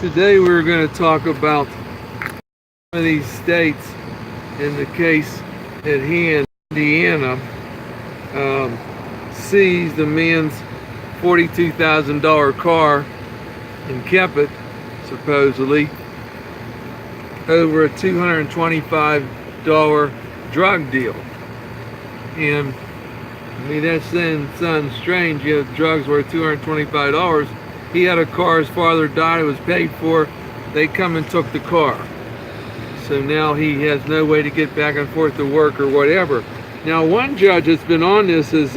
Today we're going to talk about one of these states. In the case at hand, Indiana seized the man's $42,000 car and kept it, supposedly, over a $225 drug deal. And I mean, that sounds strange. You have drugs worth $225. He had a car, his father died, it was paid for. They come and took the car. So now he has no way to get back and forth to work or whatever. Now, one judge that's been on this is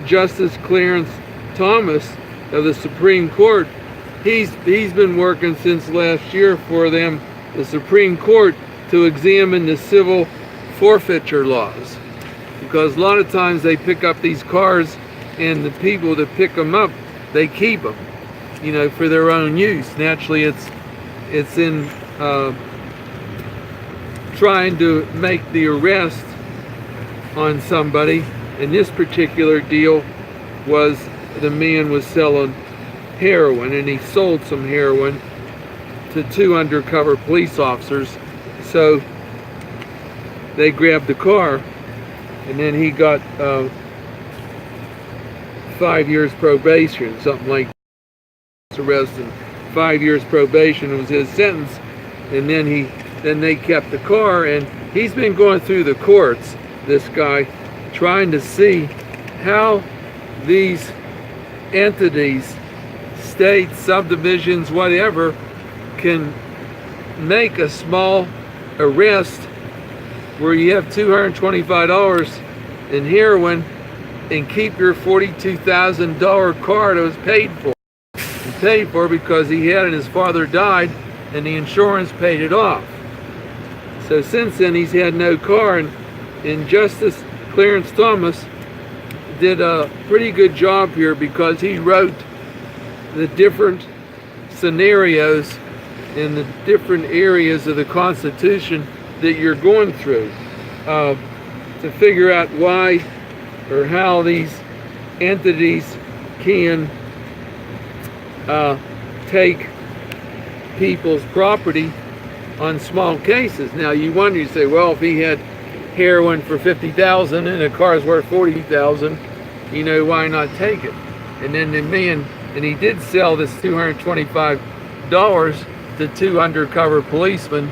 Justice Clarence Thomas of the Supreme Court. He's been working since last year for them, the Supreme Court, to examine the civil forfeiture laws. Because a lot of times they pick up these cars and the people that pick them up, they keep them, for their own use. Naturally, it's in trying to make the arrest on somebody. And this particular deal was the man was selling heroin, and he sold some heroin to two undercover police officers. So they grabbed the car, and then he got 5 years probation, something like that. Arrest and 5 years probation was his sentence. And then they kept the car, and he's been going through the courts, this guy, trying to see how these entities, states, subdivisions, whatever, can make a small arrest where you have $225 in heroin and keep your $42,000 car that was paid for. And paid for because he had it, his father died, and the insurance paid it off. So since then he's had no car, and Justice Clarence Thomas did a pretty good job here because he wrote the different scenarios in the different areas of the Constitution that you're going through to figure out why or how these entities can take people's property on small cases. Now you wonder, you say, well, if he had heroin for $50,000 and the car's worth $40,000, why not take it? And then the man, and he did sell this $225 to two undercover policemen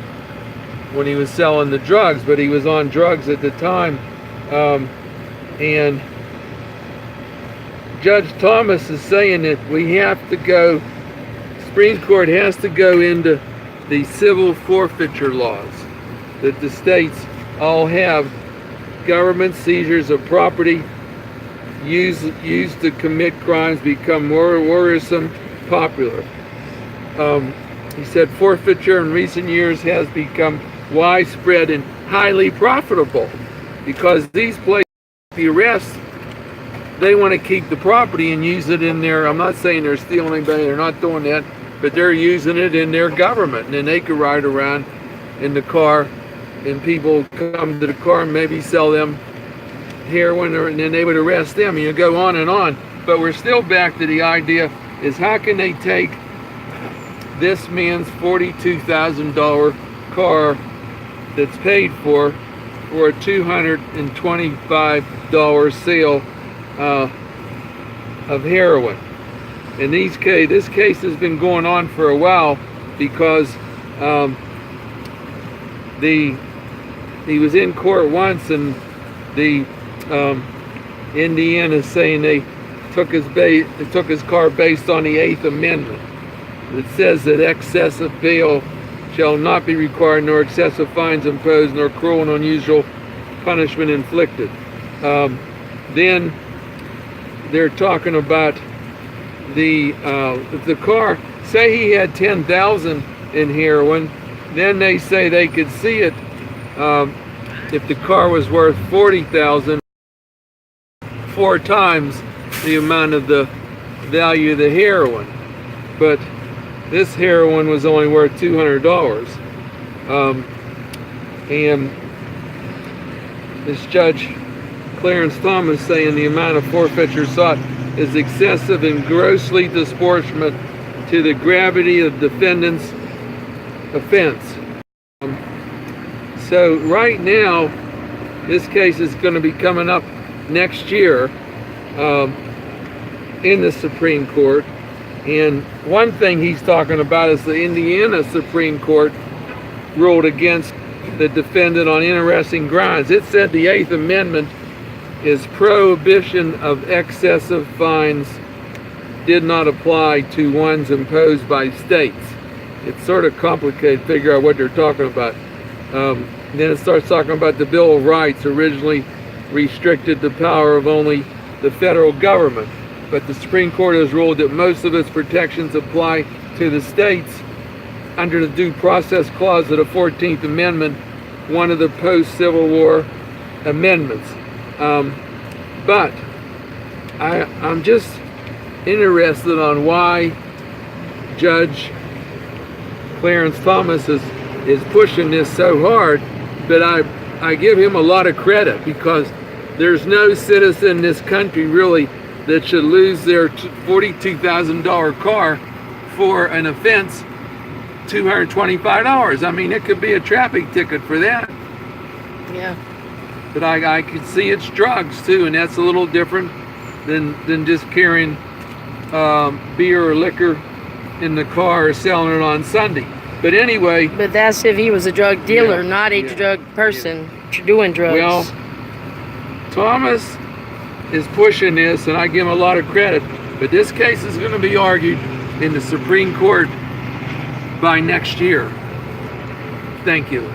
when he was selling the drugs, but he was on drugs at the time. And Judge Thomas is saying that we have to go, Supreme Court has to go into the civil forfeiture laws that the states all have. Government seizures of property used to commit crimes become more worrisome, popular. He said forfeiture in recent years has become widespread and highly profitable because these places, the arrests, they want to keep the property and use it in their, I'm not saying they're stealing anybody, they're not doing that, but they're using it in their government. And then they could ride around in the car and people come to the car and maybe sell them heroin, and then they would arrest them. You go on and on. But we're still back to the idea is how can they take this man's $42,000 car that's paid for a $225 sale of heroin. And this case has been going on for a while because he was in court once, and the Indiana saying they took his car based on the 8th Amendment. It says that excessive bail shall not be required, nor excessive fines imposed, nor cruel and unusual punishment inflicted. Then they're talking about the car. Say he had 10,000 in heroin, then they say they could see it if the car was worth 40,000, 4 times the amount of the value of the heroin. But this heroin was only worth $200. And this Judge Clarence Thomas saying the amount of forfeiture sought is excessive and grossly disproportionate to the gravity of defendant's offense. So right now, this case is going to be coming up next year in the Supreme Court. And one thing he's talking about is the Indiana Supreme Court ruled against the defendant on interesting grounds. It said the Eighth Amendment is prohibition of excessive fines did not apply to ones imposed by states. It's sort of complicated to figure out what they're talking about. Then it starts talking about the Bill of Rights originally restricted the power of only the federal government. But the Supreme Court has ruled that most of its protections apply to the states under the Due Process Clause of the 14th Amendment, one of the post-Civil War amendments. But I'm just interested on why Judge Clarence Thomas is pushing this so hard, but I give him a lot of credit, because there's no citizen in this country really that should lose their $42,000 car for an offense $225. I mean, it could be a traffic ticket for that. Yeah. But I could see it's drugs too, and that's a little different than just carrying beer or liquor in the car or selling it on Sunday. But anyway. But that's if he was a drug dealer, Yeah, not a drug person doing drugs. Well, Thomas is pushing this, and I give him a lot of credit, but this case is going to be argued in the Supreme Court by next year. Thank you.